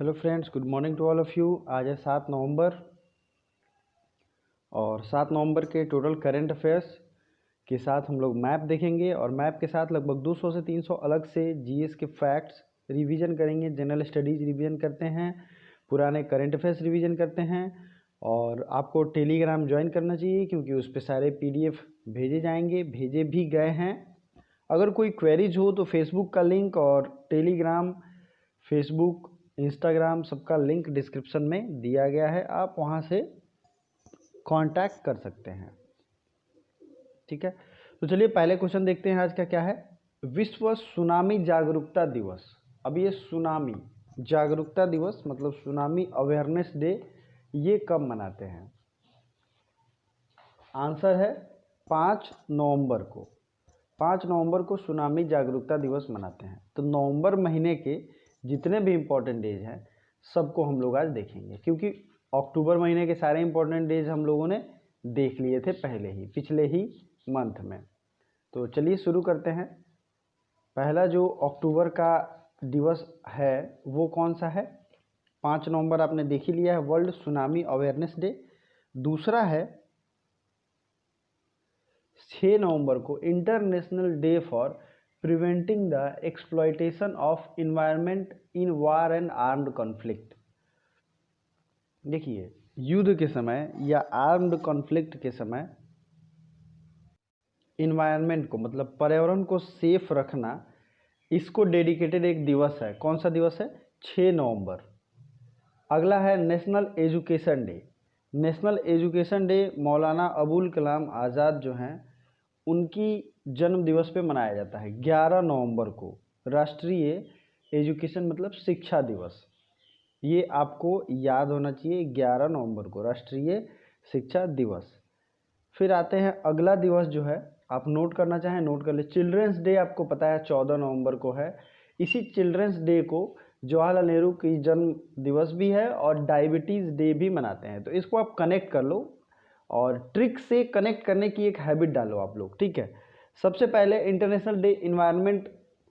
Hello friends, good morning to all of you. आज है 7 नवंबर और 7 नवंबर के टोटल करंट अफेयर्स के साथ हम लोग मैप देखेंगे और मैप के साथ लगभग 200 से 300 अलग से जीएस के फैक्ट्स रिवीजन करेंगे। जनरल स्टडीज़ रिवीजन करते हैं, पुराने करंट अफेयर्स रिवीजन करते हैं और आपको टेलीग्राम ज्वाइन करना चाहिए क्योंकि उस पर सारे पीडीएफ भेजे जाएंगे, भेजे भी गए हैं। अगर कोई क्वेरीज हो तो फेसबुक का लिंक और टेलीग्राम, फेसबुक, इंस्टाग्राम सबका लिंक डिस्क्रिप्शन में दिया गया है, आप वहाँ से कांटेक्ट कर सकते हैं। ठीक है, तो चलिए पहले क्वेश्चन देखते हैं आज का क्या है। विश्व सुनामी जागरूकता दिवस। अब ये सुनामी जागरूकता दिवस मतलब सुनामी अवेयरनेस डे, ये कब मनाते हैं? आंसर है 5 नवंबर को। 5 नवंबर को सुनामी जागरूकता दिवस मनाते हैं। तो नवंबर महीने के जितने भी इम्पोर्टेंट डेज हैं सबको हम लोग आज देखेंगे, क्योंकि अक्टूबर महीने के सारे इम्पोर्टेंट डेज हम लोगों ने देख लिए थे पहले ही, पिछले ही मंथ में। तो चलिए शुरू करते हैं। पहला जो अक्टूबर का दिवस है वो कौन सा है? 5 नवंबर आपने देख ही लिया है, वर्ल्ड सुनामी अवेयरनेस डे। दूसरा है 6 नवंबर को international day for preventing the exploitation of environment in war and armed conflict. देखिए, युद्ध के समय या आर्म्ड कॉन्फ्लिक्ट के समय इन्वायरमेंट को मतलब पर्यावरण को सेफ रखना, इसको डेडिकेटेड एक दिवस है। कौन सा दिवस है? 6 नवंबर। अगला है national education day. National education day Maulana Abul Kalam Azad जो हैं उनकी जन्म दिवस पे मनाया जाता है 11 नवंबर को। राष्ट्रीय एजुकेशन मतलब शिक्षा दिवस, ये आपको याद होना चाहिए। 11 नवंबर को राष्ट्रीय शिक्षा दिवस। फिर आते हैं अगला दिवस जो है, आप नोट करना चाहें नोट कर ले। चिल्ड्रंस डे आपको पता है 14 नवंबर को है। इसी चिल्ड्रंस डे को जवाहरलाल नेहरू की जन्म दिवस भी है और डायबिटीज़ डे भी मनाते हैं। तो इसको आप कनेक्ट कर लो और ट्रिक से कनेक्ट करने की एक हैबिट डालो आप लोग। ठीक है, सबसे पहले इंटरनेशनल डे इन्वायरमेंट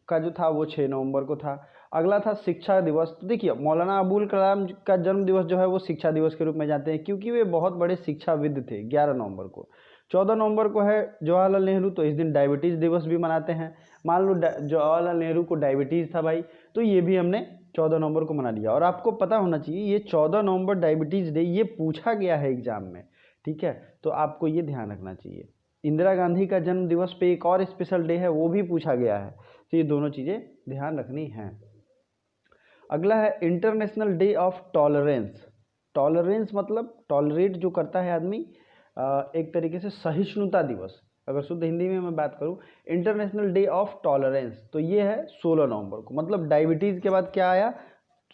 का जो था वो 6 नवंबर को था। अगला था शिक्षा दिवस। तो देखिए, मौलाना अबुल कलाम का जन्म दिवस जो है वो शिक्षा दिवस के रूप में जाते हैं क्योंकि वे बहुत बड़े शिक्षाविद थे। 11 नवंबर को। 14 नवंबर को है जवाहरलाल नेहरू, तो इस दिन डायबिटीज़ दिवस भी मनाते हैं। मान लो जवाहरलाल नेहरू को डायबिटीज़ था भाई, तो ये भी हमने 14 नवंबर को मना लिया। और आपको पता होना चाहिए ये 14 नवंबर डायबिटीज़ डे ये पूछा गया है एग्जाम में। ठीक है, तो आपको ये ध्यान रखना चाहिए। इंदिरा गांधी का जन्म दिवस पे एक और स्पेशल डे है, वो भी पूछा गया है, तो ये दोनों चीज़ें ध्यान रखनी हैं। अगला है international day of tolerance. Tolerance मतलब टॉलरेट जो करता है आदमी, एक तरीके से सहिष्णुता दिवस। अगर शुद्ध हिंदी में मैं बात करूं, इंटरनेशनल डे ऑफ टॉलरेंस, तो ये है 16 नवंबर को। मतलब डायबिटीज़ के बाद क्या आया?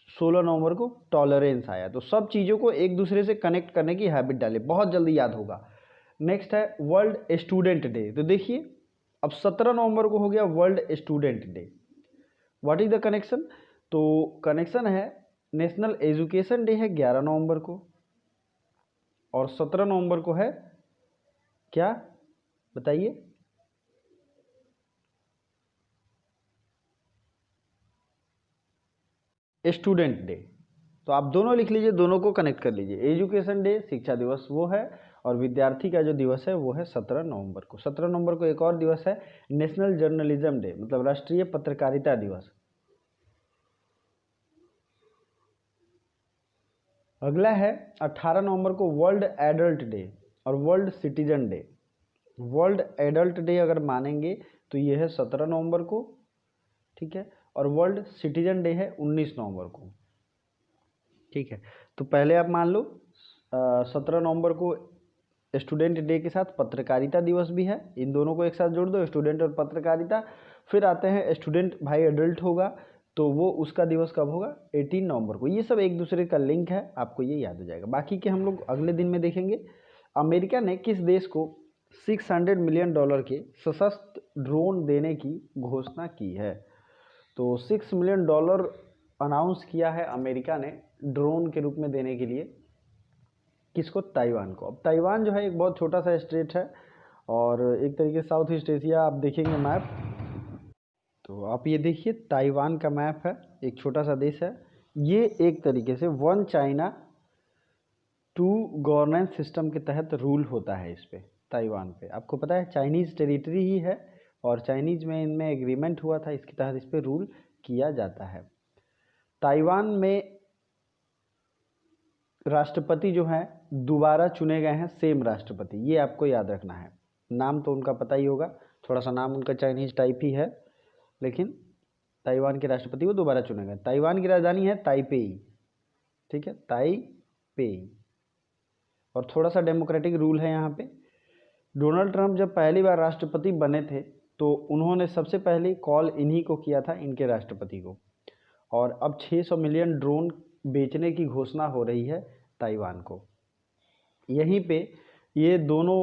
16 नवंबर को टॉलरेंस आया। तो सब चीज़ों को एक दूसरे से कनेक्ट करने की हैबिट डाले, बहुत जल्दी याद होगा। नेक्स्ट है वर्ल्ड स्टूडेंट डे। तो देखिए, अब 17 नवंबर को हो गया world student day. What is the connection? तो कनेक्शन है नेशनल एजुकेशन डे है 11 नवंबर को और 17 नवंबर को है क्या, बताइए? Student day. तो आप दोनों लिख लीजिए, दोनों को कनेक्ट कर लीजिए। एजुकेशन डे शिक्षा दिवस वो है और विद्यार्थी का जो दिवस है वो है 17 नवंबर को। 17 नवंबर को एक और दिवस है नेशनल जर्नलिज्म डे मतलब राष्ट्रीय पत्रकारिता दिवस। अगला है 18 नवंबर को वर्ल्ड एडल्ट डे और world citizen day. World adult day अगर मानेंगे तो ये है 17 नवंबर को, ठीक है, और वर्ल्ड सिटीजन डे है 19 नवंबर को। ठीक है, तो पहले आप मान लो 17 नवंबर को स्टूडेंट डे के साथ पत्रकारिता दिवस भी है, इन दोनों को एक साथ जोड़ दो, स्टूडेंट और पत्रकारिता। फिर आते हैं स्टूडेंट भाई एडल्ट होगा तो वो उसका दिवस कब होगा? 18 नवंबर को। ये सब एक दूसरे का लिंक है, आपको ये याद हो जाएगा। बाकी के हम लोग अगले दिन में देखेंगे। अमेरिका ने किस देश को $600 मिलियन के सशस्त्र ड्रोन देने की घोषणा की है? तो $6 मिलियन अनाउंस किया है अमेरिका ने ड्रोन के रूप में देने के लिए। किसको? ताइवान को। अब ताइवान जो है एक बहुत छोटा सा स्टेट है और एक तरीके से साउथ ईस्ट एशिया। आप देखेंगे मैप तो आप ये देखिए, ताइवान का मैप है, एक छोटा सा देश है, ये एक तरीके से one China two governance system के तहत रूल होता है इस पे, ताइवान पे। आपको पता है चाइनीज़ टेरिटरी ही है और चाइनीज़ में इनमें एग्रीमेंट हुआ था, इसके तहत इस पे रूल किया जाता है। ताइवान में राष्ट्रपति जो हैं दोबारा चुने गए हैं, सेम राष्ट्रपति, ये आपको याद रखना है। नाम तो उनका पता ही होगा, थोड़ा सा नाम उनका चाइनीज टाइप ही है, लेकिन ताइवान के राष्ट्रपति वो दोबारा चुने गए। ताइवान की राजधानी है ताइपेई, ठीक है, ताइपेई। और थोड़ा सा डेमोक्रेटिक रूल है यहाँ पे। डोनाल्ड ट्रंप जब पहली बार राष्ट्रपति बने थे तो उन्होंने सबसे पहले कॉल इन्हीं को किया था, इनके राष्ट्रपति को। और अब 600 मिलियन ड्रोन बेचने की घोषणा हो रही है ताइवान को। यहीं पे ये दोनों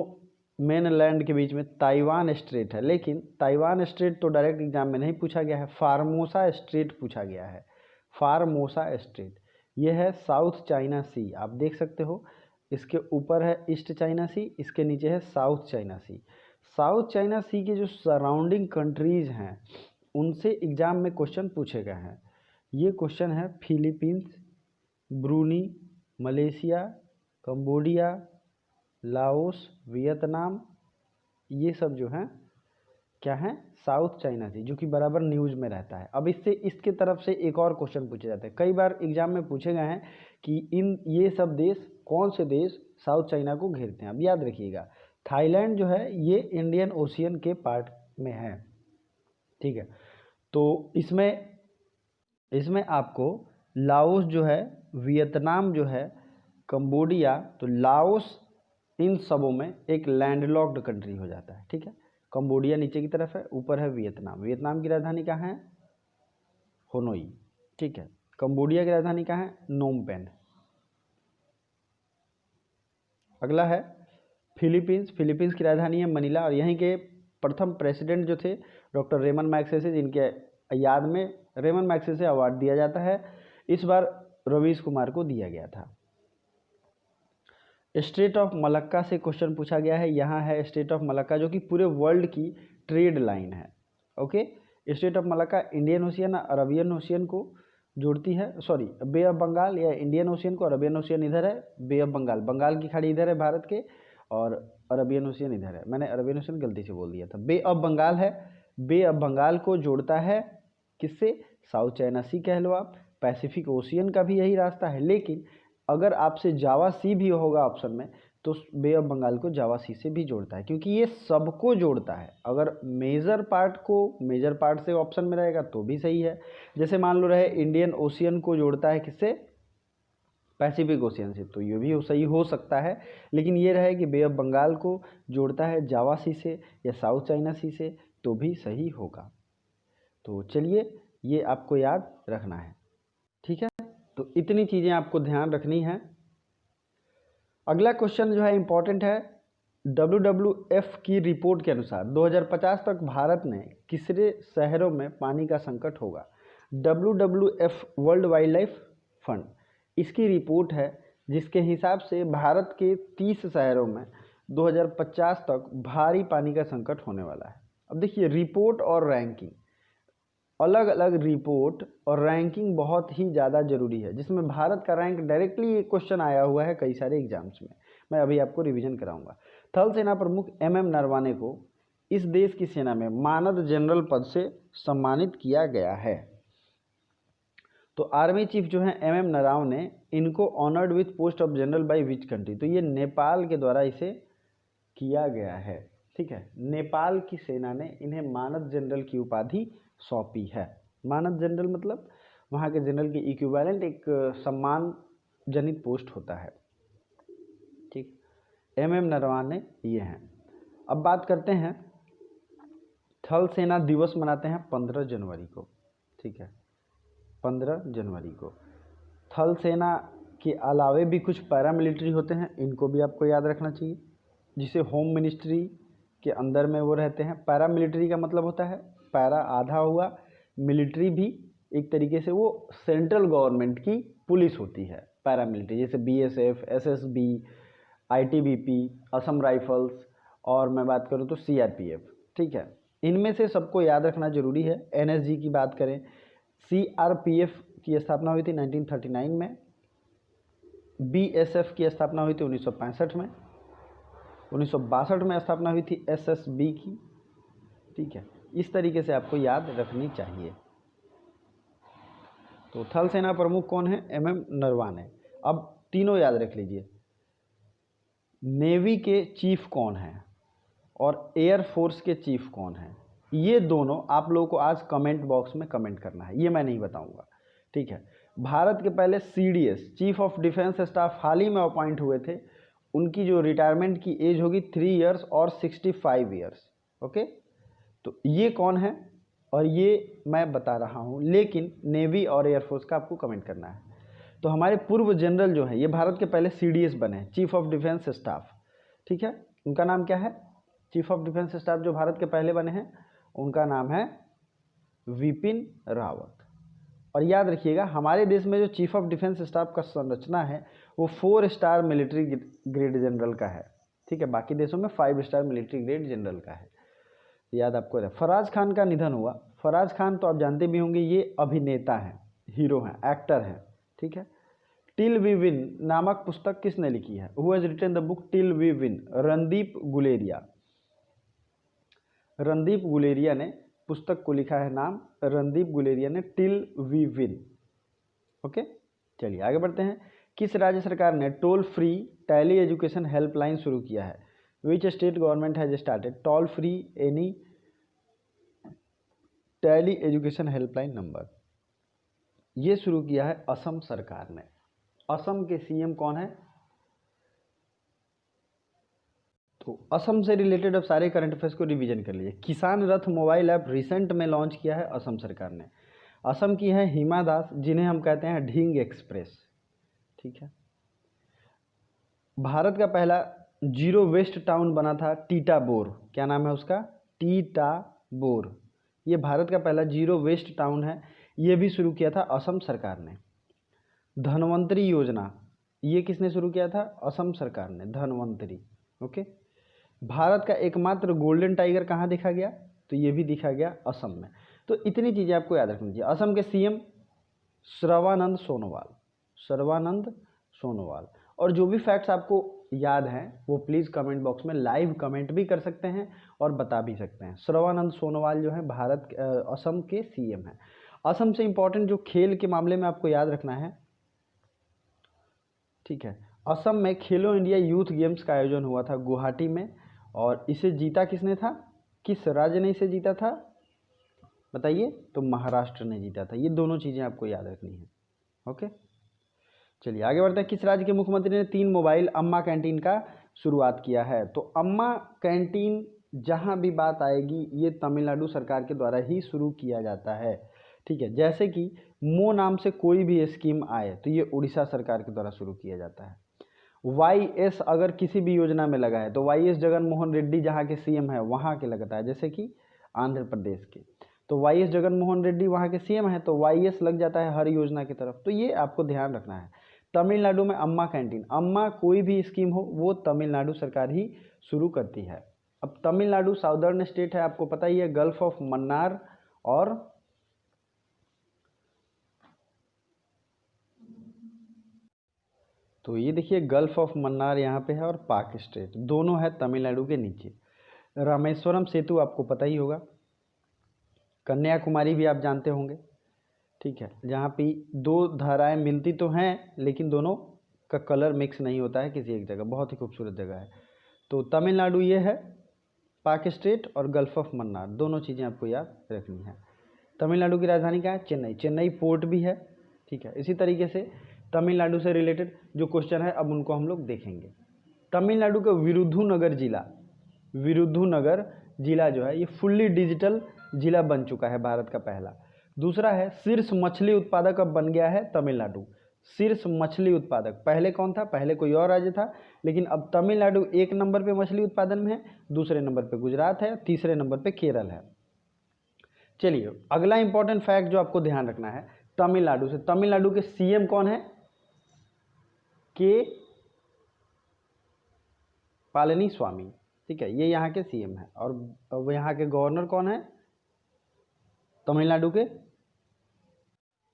मेन लैंड के बीच में ताइवान स्ट्रेट है, लेकिन ताइवान स्ट्रेट तो डायरेक्ट एग्जाम में नहीं पूछा गया है, फार्मोसा स्ट्रेट पूछा गया है। फार्मोसा स्ट्रेट ये है साउथ चाइना सी, आप देख सकते हो, इसके ऊपर है ईस्ट चाइना सी, इसके नीचे है साउथ चाइना सी। साउथ चाइना सी के जो सराउंडिंग कंट्रीज हैं उनसे एग्जाम में क्वेश्चन पूछे गए हैं। ये क्वेश्चन है Philippines, Bruny, Malaysia, Cambodia, Laos, Vietnam, ये सब जो हैं क्या हैं, साउथ चाइना सी, जो कि बराबर न्यूज़ में रहता है। अब इससे इसके तरफ से एक और क्वेश्चन पूछे जाते हैं, कई बार एग्जाम में पूछे गए हैं कि ये सब देश, कौन से देश साउथ चाइना को घेरते हैं। अब याद रखिएगा, थाईलैंड जो है ये इंडियन ओशियन के पार्ट में है, ठीक है। तो इसमें आपको लाओस जो है, वियतनाम जो है, कंबोडिया, तो लाओस इन सबों में एक लैंडलॉक्ड कंट्री हो जाता है, ठीक है। कंबोडिया नीचे की तरफ है, ऊपर है वियतनाम। वियतनाम की राजधानी कहाँ है, होनोई, ठीक है। कंबोडिया की राजधानी कहाँ है, नोम पेन। अगला है फिलीपींस। फिलीपींस की राजधानी है मनीला और यहीं के प्रथम प्रेसिडेंट जो थे डॉक्टर रेमन मैग्सेसे, जिनके याद में रेमन मैग्सेसे अवार्ड दिया जाता है, इस बार रवीश कुमार को दिया गया था। स्ट्रेट ऑफ मलक्का से क्वेश्चन पूछा गया है, यहाँ है स्ट्रेट ऑफ मलक्का जो कि पूरे वर्ल्ड की ट्रेड लाइन है, okay. Straight of Malacca Indian ocean Arabian ocean को जोड़ती है, सॉरी बे ऑफ बंगाल, या इंडियन ओशियन को, अरबियन ओशियन इधर है, बे ऑफ बंगाल, बंगाल की खाड़ी इधर है भारत के, और अरबियन ओशियन इधर है। मैंने अरबियन ओशियन गलती से बोल दिया था, बे ऑफ बंगाल है। बे ऑफ बंगाल को जोड़ता है किससे, साउथ चाइना सी कह लो आप, पैसिफिक ओशियन का भी यही रास्ता है, लेकिन अगर आपसे जावा सी भी होगा ऑप्शन में तो बे ऑफ बंगाल को जावा सी से भी जोड़ता है, क्योंकि ये सबको जोड़ता है। अगर मेजर पार्ट से ऑप्शन में रहेगा तो भी सही है। जैसे मान लो रहे इंडियन ओशियन को जोड़ता है किससे, पैसिफिक ओशियन से, तो ये भी सही हो सकता है। लेकिन ये रहे कि बे ऑफ बंगाल को जोड़ता है जावा सी से या साउथ चाइना सी से, तो भी सही होगा। तो चलिए ये आपको याद रखना है, ठीक है। तो इतनी चीज़ें आपको ध्यान रखनी है। अगला क्वेश्चन जो है इम्पॉर्टेंट है, WWF की रिपोर्ट के अनुसार 2050 तक भारत में किसरे शहरों में पानी का संकट होगा। WWF world wild life fund, इसकी रिपोर्ट है जिसके हिसाब से भारत के 30 शहरों में 2050 तक भारी पानी का संकट होने वाला है। अब देखिए रिपोर्ट और रैंकिंग, अलग अलग रिपोर्ट और रैंकिंग बहुत ही ज़्यादा ज़रूरी है, जिसमें भारत का रैंक डायरेक्टली एक क्वेश्चन आया हुआ है कई सारे एग्जाम्स में, मैं अभी आपको रिवीजन कराऊंगा। थल सेना प्रमुख MM नरवाने को इस देश की सेना में मानद जनरल पद से सम्मानित किया गया है। तो आर्मी चीफ जो है MM नरवाने, इनको honoured with post of general by which country, तो ये नेपाल के द्वारा इसे किया गया है, ठीक है। नेपाल की सेना ने इन्हें मानद जनरल की उपाधि सौंपी है। मानद जनरल मतलब वहाँ के जनरल के इक्विवेलेंट एक सम्मान जनित पोस्ट होता है, ठीक। MM नरवाने ये हैं। अब बात करते हैं, थल सेना दिवस मनाते हैं 15 जनवरी को, ठीक है, 15 जनवरी को। थल सेना के अलावे भी कुछ पैरामिलिट्री होते हैं, इनको भी आपको याद रखना चाहिए, जिसे होम मिनिस्ट्री के अंदर में वो रहते हैं। पैरामिलिट्री का मतलब होता है, पैरा आधा हुआ, मिलिट्री भी एक तरीके से वो सेंट्रल गवर्नमेंट की पुलिस होती है पैरामिलिट्री, जैसे BSF, SSB, ITBP, Assam rifles, और मैं बात करूँ तो CRPF, ठीक है। इनमें से सबको याद रखना जरूरी है। NSG की बात करें, CRPF की स्थापना हुई थी 1939 में। बीएसएफ की स्थापना हुई थी 1965 में। 1962 में स्थापना हुई थी एसएसबी की। ठीक है, इस तरीके से आपको याद रखनी चाहिए। तो थल सेना प्रमुख कौन है? एमएम नरवाने। अब तीनों याद रख लीजिए। नेवी के चीफ कौन है और एयरफोर्स के चीफ कौन है, ये दोनों आप लोगों को आज कमेंट बॉक्स में कमेंट करना है, ये मैं नहीं बताऊंगा। ठीक है, भारत के पहले CDS chief of defence staff हाल ही में अपॉइंट हुए थे, उनकी जो रिटायरमेंट की एज होगी 3 इयर्स और 65 इयर्स। ओके, तो ये कौन है और ये मैं बता रहा हूँ, लेकिन नेवी और एयरफोर्स का आपको कमेंट करना है। तो हमारे पूर्व जनरल जो है ये भारत के पहले सीडीएस बने हैं, चीफ ऑफ डिफेंस स्टाफ। ठीक है, उनका नाम क्या है? चीफ ऑफ डिफेंस स्टाफ जो भारत के पहले बने हैं उनका नाम है विपिन रावत। और याद रखिएगा हमारे देश में जो चीफ ऑफ डिफेंस स्टाफ का संरचना है वो 4 स्टार मिलिट्री ग्रेड जनरल का है। ठीक है, बाकी देशों में 5 स्टार मिलिट्री ग्रेड जनरल का है, याद आपको रहे। फराज खान का निधन हुआ। फराज खान तो आप जानते भी होंगे, ये अभिनेता हैं, हीरो हैं, एक्टर हैं। ठीक है, टिल वी विन नामक पुस्तक किसने लिखी है? Who has written the book till we win? Randeep Guleria. Randeep Guleria ने पुस्तक को लिखा है, नाम रणदीप गुलेरिया ने टिल वी विन। ओके, चलिए आगे बढ़ते हैं। किस राज्य सरकार ने toll free tele education helpline शुरू किया है? Which state government has started toll free any tele education helpline number? ये शुरू किया है असम सरकार ने। असम के सीएम कौन है? तो असम से रिलेटेड अब सारे करंट अफेयर्स को रिवीजन कर लीजिए। किसान रथ मोबाइल ऐप रिसेंट में लॉन्च किया है असम सरकार ने। असम की है हिमा दास, जिन्हें हम कहते हैं ढींग एक्सप्रेस। ठीक है, भारत का पहला जीरो वेस्ट टाउन बना था टीटाबोर। क्या नाम है उसका? टीटाबोर। ये भारत का पहला जीरो वेस्ट टाउन है, ये भी शुरू किया था असम सरकार ने। धनवंतरी योजना ये किसने शुरू किया था? असम सरकार ने, धनवंतरी। ओके, भारत का एकमात्र गोल्डन टाइगर कहाँ देखा गया? तो ये भी दिखा गया असम में। तो इतनी चीज़ें आपको याद रखनी चाहिए। असम के सीएम सर्बानंद सोनोवाल, सर्बानंद सोनोवाल। और जो भी फैक्ट्स आपको याद हैं वो प्लीज़ कमेंट बॉक्स में लाइव कमेंट भी कर सकते हैं और बता भी सकते हैं। सर्बानंद सोनोवाल जो है असम के सीएम हैं। असम से इंपॉर्टेंट जो खेल के मामले में आपको याद रखना है, ठीक है, असम में खेलो इंडिया यूथ गेम्स का आयोजन हुआ था गुवाहाटी में, और इसे जीता किसने था? किस राज्य ने इसे जीता था बताइए? तो महाराष्ट्र ने जीता था। ये दोनों चीज़ें आपको याद रखनी है। ओके, चलिए आगे बढ़ते हैं। किस राज्य के मुख्यमंत्री ने 3 मोबाइल अम्मा कैंटीन का शुरुआत किया है? तो अम्मा कैंटीन जहाँ भी बात आएगी ये तमिलनाडु सरकार के द्वारा ही शुरू किया जाता है। ठीक है, जैसे कि मो नाम से कोई भी स्कीम आए तो ये उड़ीसा सरकार के द्वारा शुरू किया जाता है। YS अगर किसी भी योजना में लगा है तो YS जगन मोहन रेड्डी जहाँ के सीएम है वहाँ के लगता है, जैसे कि आंध्र प्रदेश के। तो YS जगन मोहन रेड्डी वहाँ के सीएम है तो YS लग जाता है हर योजना की तरफ। तो ये आपको ध्यान रखना है। तमिलनाडु में अम्मा कैंटीन, अम्मा कोई भी स्कीम हो वो तमिलनाडु सरकार ही शुरू करती है। अब तमिलनाडु साउदर्न स्टेट है, आपको पता ही है, गल्फ ऑफ मन्नार और तो ये देखिए गल्फ ऑफ मन्नार यहाँ पे है और पाक स्ट्रेट दोनों है तमिलनाडु के नीचे। रामेश्वरम सेतु आपको पता ही होगा। कन्याकुमारी भी आप जानते होंगे। ठीक है, जहाँ पे 2 धाराएं मिलती तो हैं लेकिन दोनों का कलर मिक्स नहीं होता है किसी एक जगह, बहुत ही खूबसूरत जगह है। तो तमिलनाडु ये है, पाक स्ट्रेट और गल्फ ऑफ मन्नार, दोनों चीज़ें आपको याद रखनी है। तमिलनाडु की राजधानी क्या है? चेन्नई। चेन्नई पोर्ट भी है। ठीक है, इसी तरीके से तमिलनाडु से रिलेटेड जो क्वेश्चन है अब उनको हम लोग देखेंगे। तमिलनाडु का विरुधुनगर जिला, विरुधुनगर जिला जो है ये फुल्ली डिजिटल जिला बन चुका है, भारत का पहला। दूसरा है शीर्ष मछली उत्पादक अब बन गया है तमिलनाडु। शीर्ष मछली उत्पादक, पहले कौन था? पहले कोई और राज्य था, लेकिन अब तमिलनाडु 1 नंबर पे मछली उत्पादन में है, दूसरे नंबर पे गुजरात है, तीसरे नंबर पे केरल है। चलिए अगला इंपॉर्टेंट फैक्ट जो आपको ध्यान रखना है, तमिलनाडु से, तमिलनाडु के सीएम कौन है? के पालनी स्वामी। ठीक है, ये यहाँ के सीएम है। और यहाँ के गवर्नर कौन है तमिलनाडु के?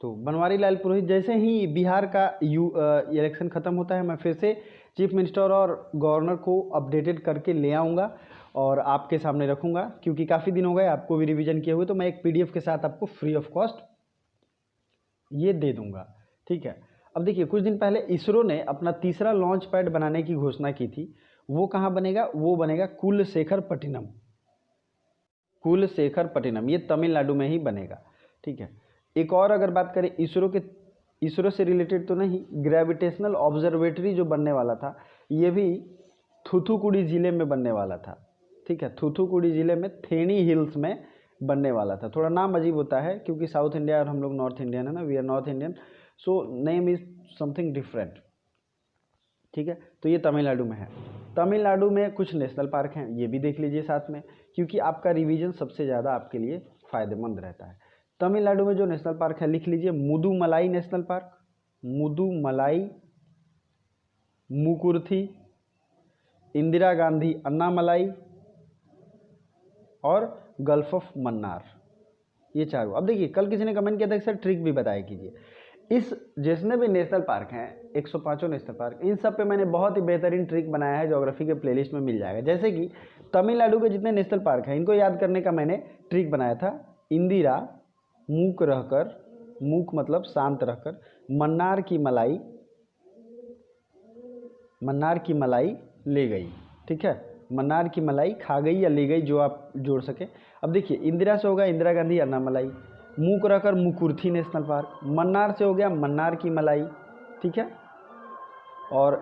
तो बनवारी लाल पुरोहित, जैसे ही बिहार का इलेक्शन ख़त्म होता है मैं फिर से चीफ मिनिस्टर और गवर्नर को अपडेटेड करके ले आऊँगा और आपके सामने रखूँगा, क्योंकि काफ़ी दिन हो गए आपको भी रिवीजन किए हुए, तो मैं एक PDF के साथ आपको फ्री ऑफ कॉस्ट ये दे दूँगा। ठीक है। अब देखिए, कुछ दिन पहले इसरो ने अपना तीसरा लॉन्च पैड बनाने की घोषणा की थी। वो कहाँ बनेगा? वो बनेगा कुलशेखरपट्टिनम। कुलशेखरपट्टिनम ये तमिलनाडु में ही बनेगा। ठीक है। एक और अगर बात करें इसरो से रिलेटेड तो नहीं, ग्रेविटेशनल ऑब्जर्वेटरी जो बनने वाला था ये भी थूथुकुडी ज़िले में बनने वाला था। ठीक है, थूथुकुडी ज़िले में थेनी हिल्स में बनने वाला था। थोड़ा नाम अजीब होता है क्योंकि साउथ इंडिया और हम लोग नॉर्थ इंडियन है ना, we are north Indian, so name is something different. ठीक है, तो ये तमिलनाडु में है। तमिलनाडु में कुछ नेशनल पार्क हैं, ये भी देख लीजिए साथ में, क्योंकि आपका रिवीजन सबसे ज़्यादा आपके लिए फ़ायदेमंद रहता है। तमिलनाडु में जो नेशनल पार्क है लिख लीजिए, मुदुमलाई नेशनल पार्क, मुदुमलाई, मुकुर्थी, इंदिरा गांधी अन्नामलाई और गल्फ ऑफ मन्नार, ये चारों। अब देखिए, कल किसी ने कमेंट किया था कि सर ट्रिक भी बताया कीजिए। इस जितने भी नेशनल पार्क हैं 105 नेशनल पार्क, इन सब पे मैंने बहुत ही बेहतरीन ट्रिक बनाया है, ज्योग्राफी के प्लेलिस्ट में मिल जाएगा। जैसे कि तमिलनाडु के जितने नेशनल पार्क हैं इनको याद करने का मैंने ट्रिक बनाया था। इंदिरा मूक रहकर, मूक मतलब शांत रहकर, मन्नार की मलाई, मन्नार की मलाई ले गई। ठीक है, मन्नार की मलाई खा गई या ले गई, जो आप जोड़ सके। अब देखिए, इंदिरा से होगा इंदिरा गांधी अन्नामलाई, मूक रहकर मुकुर्थी नेशनल पार्क, मन्नार से हो गया मन्नार की मलाई। ठीक है, और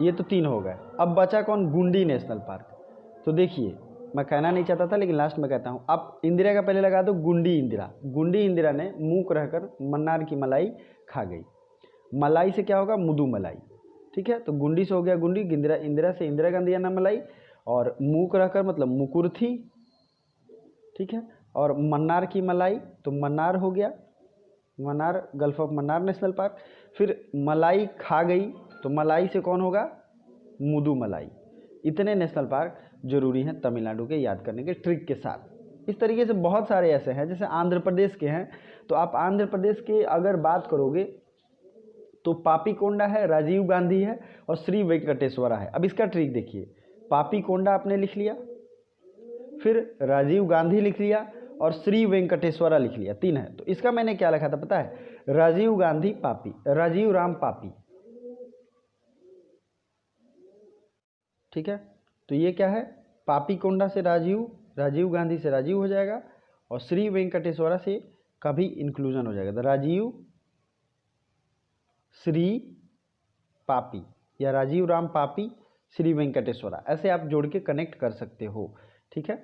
ये तो 3 हो गए। अब बचा कौन? गुंडी नेशनल पार्क। तो देखिए, मैं कहना नहीं चाहता था लेकिन लास्ट में कहता हूँ, आप इंदिरा का पहले लगा दो गुंडी इंदिरा। गुंडी इंदिरा ने मूक रहकर मन्नार की मलाई खा गई। मलाई से क्या होगा? मुदु मलाई। ठीक है, तो गुंडी से हो गया गुंडी, इंदिरा से इंदिरा गांधी अन्नामलाई, और मूक रहकर मतलब मुकुर्थी। ठीक है, और मन्नार की मलाई तो मन्नार हो गया, Mannar, gulf of Mannar national park. फिर मलाई खा गई तो मलाई से कौन होगा? मुदु मलाई। इतने नेशनल पार्क जरूरी हैं तमिलनाडु के याद करने के ट्रिक के साथ। इस तरीके से बहुत सारे ऐसे हैं, जैसे आंध्र प्रदेश के हैं, तो आप आंध्र प्रदेश के अगर बात करोगे तो पापीकोंडा है, राजीव गांधी है और श्री वेंकटेश्वरा है। अब इसका ट्रिक देखिए, पापीकोंडा आपने लिख लिया, फिर राजीव गांधी लिख लिया और श्री वेंकटेश्वरा लिख लिया, 3 है। तो इसका मैंने क्या लिखा था पता है? राजीव गांधी पापी, राजीव राम पापी। ठीक है, तो ये क्या है? पापीकोंडा से राजीव, राजीव गांधी से राजीव हो जाएगा और श्री वेंकटेश्वरा से कभी इंक्लूजन हो जाएगा, तो राजीव श्री पापी या राजीव राम पापी श्री वेंकटेश्वरा, ऐसे आप जोड़ के कनेक्ट कर सकते हो। ठीक है,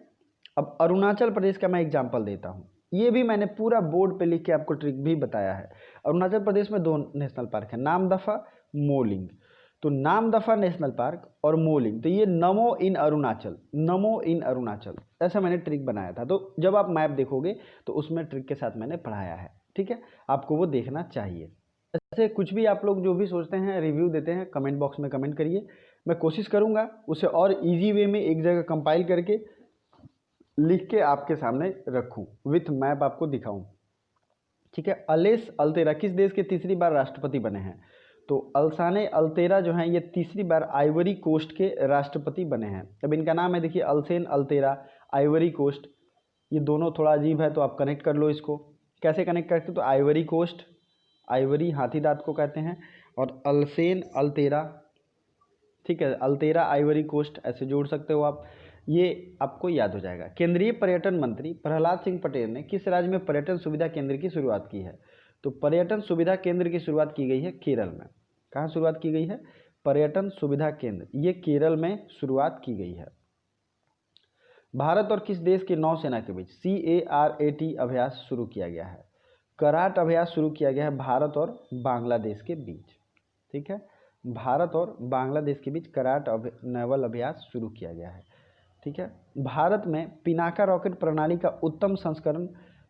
अब अरुणाचल प्रदेश का मैं एग्जांपल देता हूँ। ये भी मैंने पूरा बोर्ड पे लिख के आपको ट्रिक भी बताया है। अरुणाचल प्रदेश में 2 नेशनल पार्क है, नामदफा, मोलिंग। तो नामदफा नेशनल पार्क और मोलिंग, तो ये नमो इन अरुणाचल, नमो इन अरुणाचल, ऐसा मैंने ट्रिक बनाया था। तो जब आप मैप देखोगे तो उसमें ट्रिक के साथ मैंने पढ़ाया है। ठीक है, आपको वो देखना चाहिए। ऐसे कुछ भी आप लोग जो भी सोचते हैं, रिव्यू देते हैं, कमेंट बॉक्स में कमेंट करिए। मैं कोशिश करूँगा उसे और इजी वे में एक जगह कंपाइल करके लिख के आपके सामने रखूं, विथ मैप आपको दिखाऊं। ठीक है, अलेस अल्तेरा किस देश के तीसरी बार राष्ट्रपति बने हैं? तो अल्साने अल्तेरा जो हैं ये तीसरी बार आइवरी कोस्ट के राष्ट्रपति बने हैं। अब इनका नाम है, देखिए, अल्सेन अल्तेरा, आइवरी कोस्ट, ये दोनों थोड़ा अजीब है तो आप कनेक्ट कर लो इसको। कैसे कनेक्ट करते हो? तो आइवरी कोस्ट, आइवरी हाथी दांत को कहते हैं, और अल्सेन अल्तेरा। ठीक है, अल्तेरा आइवरी कोस्ट, ऐसे जोड़ सकते हो आप, ये आपको याद हो जाएगा। केंद्रीय पर्यटन मंत्री प्रहलाद सिंह पटेल ने किस राज्य में पर्यटन सुविधा केंद्र की शुरुआत की है? तो पर्यटन सुविधा केंद्र की शुरुआत की गई है केरल में। कहाँ शुरुआत की गई है? पर्यटन सुविधा केंद्र, ये केरल में शुरुआत की गई है। भारत और किस देश की नौसेना के बीच CARAT अभ्यास शुरू किया गया है? कराट अभ्यास शुरू किया गया है भारत और बांग्लादेश के बीच। ठीक है, भारत और बांग्लादेश के बीच कराट नेवल अभ्यास शुरू किया गया है। ठीक है, भारत में पिनाका रॉकेट प्रणाली का उत्तम संस्करण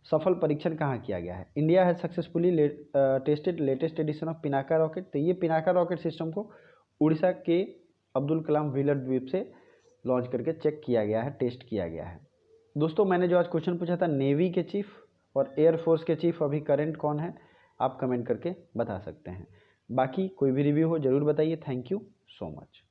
सफल परीक्षण कहाँ किया गया है? इंडिया है successfully tested latest edition of Pinaka rocket. तो ये पिनाका रॉकेट सिस्टम को उड़ीसा के अब्दुल कलाम व्हीलर द्वीप से लॉन्च करके चेक किया गया है, टेस्ट किया गया है। दोस्तों, मैंने जो आज क्वेश्चन पूछा था नेवी के चीफ और एयरफोर्स के चीफ अभी करंट कौन है, आप कमेंट करके बता सकते हैं। बाकी कोई भी रिव्यू हो ज़रूर बताइए। Thank you so much.